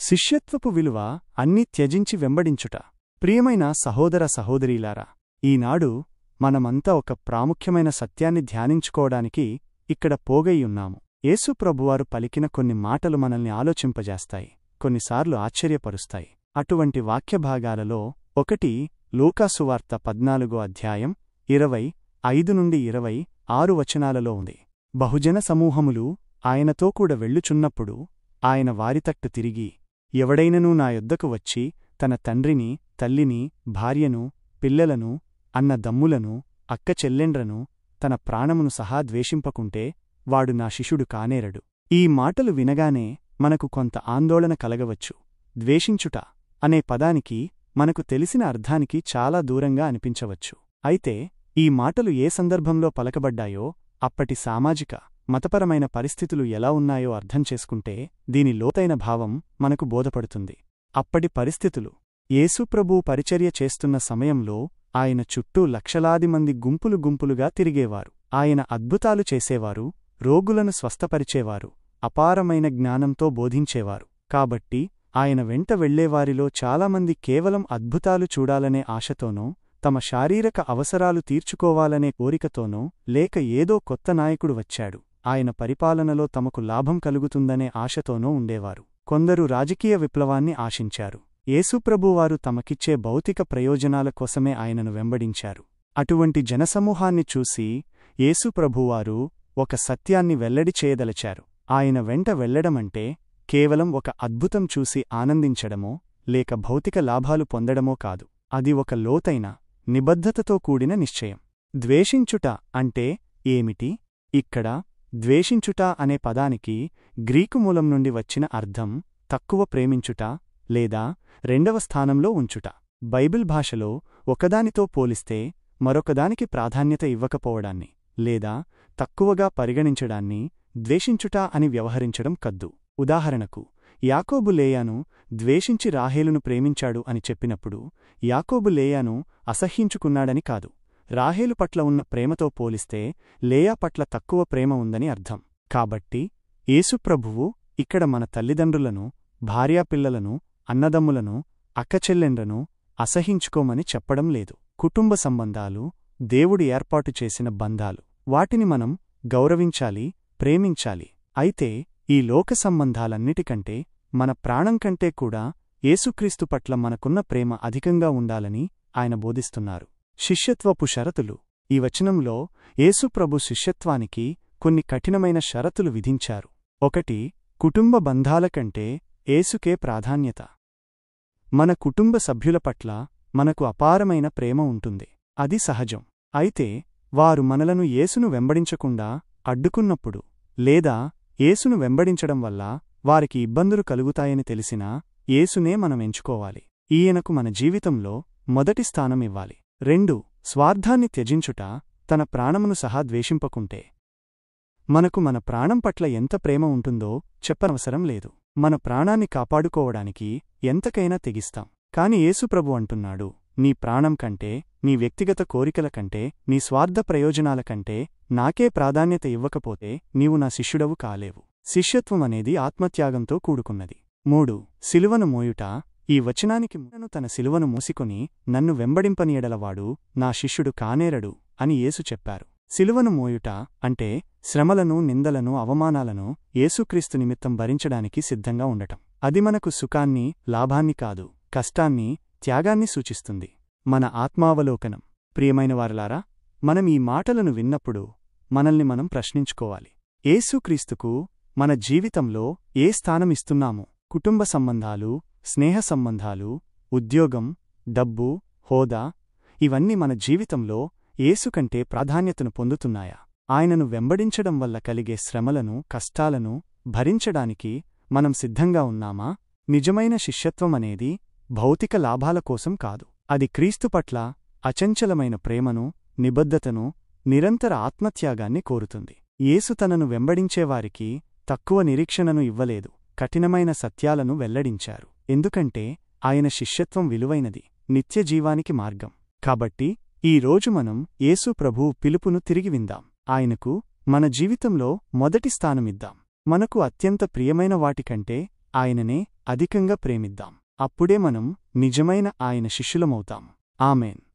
శిష్యత్వపు విలువ అన్నీ త్యజించి వెంబడించుట. ప్రియమైన సహోదర సహోదరీలారా, ఈనాడు మనమంతా ఒక ప్రాముఖ్యమైన సత్యాన్ని ధ్యానించుకోవడానికి ఇక్కడ పోగయ్యున్నాము. యేసు ప్రభువారు పలికిన కొన్ని మాటలు మనల్ని ఆలోచింపజేస్తాయి, కొన్నిసార్లు ఆశ్చర్యపరుస్తాయి. అటువంటి వాక్యభాగాలలో ఒకటి లూకాసువార్త 14వ అధ్యాయం 25-26 వచనాలలో ఉంది. బహుజన సమూహములు ఆయనతో కూడా వెళ్ళుచున్నప్పుడు ఆయన వారితట్టు తిరిగి, ఎవడైననూ నా యొద్దకు వచ్చి తన తండ్రిని, తల్లిని, భార్యను, పిల్లలను, అన్నదమ్ములను, అక్కచెల్లెండ్రను, తన ప్రాణమును సహా ద్వేషింపకుంటే వాడు నా శిష్యుడు కానేరడు. ఈ మాటలు వినగానే మనకు కొంత ఆందోళన కలగవచ్చు. ద్వేషించుట అనే పదానికి మనకు తెలిసిన అర్థానికి చాలా దూరంగా అనిపించవచ్చు. అయితే ఈ మాటలు ఏ సందర్భంలో పలకబడ్డాయో, అప్పటి సామాజిక, మతపరమైన పరిస్థితులు ఎలా ఉన్నాయో అర్థం చేసుకుంటే దీని లోతైన భావం మనకు బోధపడుతుంది. అప్పటి పరిస్థితులు: యేసుప్రభువు పరిచర్య చేస్తున్న సమయంలో ఆయన చుట్టూ లక్షలాది మంది గుంపులు గుంపులుగా తిరిగేవారు. ఆయన అద్భుతాలు చేసేవారు, రోగులను స్వస్థపరిచేవారు, అపారమైన జ్ఞానంతో బోధించేవారు. కాబట్టి ఆయన వెంట వెళ్లేవారిలో చాలామంది కేవలం అద్భుతాలు చూడాలనే ఆశతోనో, తమ శారీరక అవసరాలు తీర్చుకోవాలనే కోరికతోనో, లేక ఏదో కొత్త నాయకుడు వచ్చాడు, ఆయన పరిపాలనలో తమకు లాభం కలుగుతుందనే ఆశతోనో ఉండేవారు. కొందరు రాజకీయ విప్లవాన్ని ఆశించారు. యేసుప్రభువారు తమకిచ్చే భౌతిక ప్రయోజనాల కోసమే ఆయనను వెంబడించారు. అటువంటి జనసమూహాన్ని చూసి యేసుప్రభువారు ఒక సత్యాన్ని వెల్లడి చేయదలచారు. ఆయన వెంట వెళ్లడమంటే కేవలం ఒక అద్భుతం చూసి ఆనందించడమో, లేక భౌతిక లాభాలు పొందడమో కాదు. అది ఒక లోతైన, నిబద్ధతతో కూడిన నిశ్చయం. ద్వేషించుట అంటే ఏమిటి? ఇక్కడ ద్వేషించుట అనే పదానికి గ్రీకు మూలం నుండి వచ్చిన అర్థం తక్కువ ప్రేమించుట లేదా రెండవ స్థానంలో ఉంచుట. బైబిల్ భాషలో ఒకదానితో పోలిస్తే మరొకదానికి ప్రాధాన్యత ఇవ్వకపోవడాన్ని లేదా తక్కువగా పరిగణించడాన్ని ద్వేషించుట అని వ్యవహరించడం కద్దు. ఉదాహరణకు, యాకోబు లేయాను ద్వేషించి రాహేలును ప్రేమించాడు అని చెప్పినప్పుడు యాకోబు లేయాను అసహ్యించుకున్నాడని కాదు. రాహేలు పట్ల ఉన్న ప్రేమతో పోలిస్తే లేయా పట్ల తక్కువ ప్రేమ ఉందని అర్థం. కాబట్టి యేసుప్రభువు ఇక్కడ మన తల్లిదండ్రులను, భార్యాపిల్లలను, అన్నదమ్ములను, అక్కచెల్లెండ్రను అసహించుకోమని చెప్పడం లేదు. కుటుంబ సంబంధాలు దేవుడు ఏర్పాటు చేసిన బంధాలు. వాటిని మనం గౌరవించాలి, ప్రేమించాలి. అయితే ఈ లోక సంబంధాలన్నిటికంటే, మన ప్రాణం కంటే కూడా యేసుక్రీస్తు పట్ల మనకున్న ప్రేమ అధికంగా ఉండాలని ఆయన బోధిస్తున్నారు. శిష్యత్వపు షరతులు. ఈ వచనంలో యేసుప్రభు శిష్యత్వానికి కొన్ని కఠినమైన షరతులు విధించారు. 1. కుటుంబ బంధాల కంటే యేసుకే ప్రాధాన్యత. మన కుటుంబ సభ్యుల పట్ల మనకు అపారమైన ప్రేమ ఉంటుంది. అది సహజం. అయితే వారు మనలను యేసును వెంబడించకుండా అడ్డుకున్నప్పుడు, లేదా యేసును వెంబడించడం వల్ల వారికి ఇబ్బందులు కలుగుతాయని తెలిసినా యేసునే మనం ఎంచుకోవాలి. ఈయనకు మన జీవితంలో మొదటి స్థానం ఇవ్వాలి. 2. స్వార్థాన్ని త్యజించుట. తన ప్రాణమును సహా ద్వేషింపకుంటే. మనకు మన ప్రాణం పట్ల ఎంత ప్రేమ ఉంటుందో చెప్పనవసరం లేదు. మన ప్రాణాన్ని కాపాడుకోవడానికి ఎంతకైనా తెగిస్తాం. కాని యేసుప్రభు అంటున్నాడు, నీ ప్రాణం కంటే, నీ వ్యక్తిగత కోరికల కంటే, నీ స్వార్థ ప్రయోజనాల కంటే నాకే ప్రాధాన్యత ఇవ్వకపోతే నీవు నా శిష్యుడవు కాలేవు. శిష్యత్వం అనేది ఆత్మత్యాగంతో కూడుకున్నది. 3. సిలువను మోయుట. ఈ వచనానికి ముందు తన సిలువను మూసికొని నన్ను వెంబడింపనీయడలవాడు నా శిష్యుడు కానేరడు అని యేసు చెప్పారు. సిలువను మోయుట అంటే శ్రమలను, నిందలను, అవమానాలను యేసుక్రీస్తు నిమిత్తం భరించడానికి సిద్ధంగా ఉండటం. అది మనకు సుఖాన్ని, లాభాన్ని కాదు, కష్టాన్ని, త్యాగాన్ని సూచిస్తుంది. మన ఆత్మావలోకనం. ప్రియమైనవారలారా, మనం ఈ మాటలను విన్నప్పుడు మనల్ని మనం ప్రశ్నించుకోవాలి. యేసుక్రీస్తుకు మన జీవితంలో ఏ స్థానమిస్తున్నాము? కుటుంబ సంబంధాలు, స్నేహ సంబంధాలు, ఉద్యోగం, డబ్బు, హోదా ఇవన్నీ మన జీవితంలో యేసుకంటే ప్రాధాన్యతను పొందుతున్నాయా? ఆయనను వెంబడించడం వల్ల కలిగే శ్రమలను, కష్టాలను భరించడానికి మనం సిద్ధంగా ఉన్నామా? నిజమైన శిష్యత్వం అనేది భౌతిక లాభాల కోసం కాదు. అది క్రీస్తు పట్ల అచంచలమైన ప్రేమను, నిబద్ధతను, నిరంతర ఆత్మత్యాగాన్ని కోరుతుంది. యేసు తనను వెంబడించేవారికి తక్కువ నిరీక్షణను ఇవ్వలేదు, కఠినమైన సత్యాలను వెల్లడించారు. ఎందుకంటే ఆయన శిష్యత్వం విలువైనది, నిత్యజీవానికి మార్గం. కాబట్టి ఈ రోజు మనం యేసు ప్రభువు పిలుపును తిరిగి విందాం. ఆయనకు మన జీవితంలో మొదటి స్థానమిద్దాం. మనకు అత్యంత ప్రియమైన వాటికంటే ఆయననే అధికంగా ప్రేమిద్దాం. అప్పుడే మనం నిజమైన ఆయన శిష్యులమవుతాం. ఆమెన్.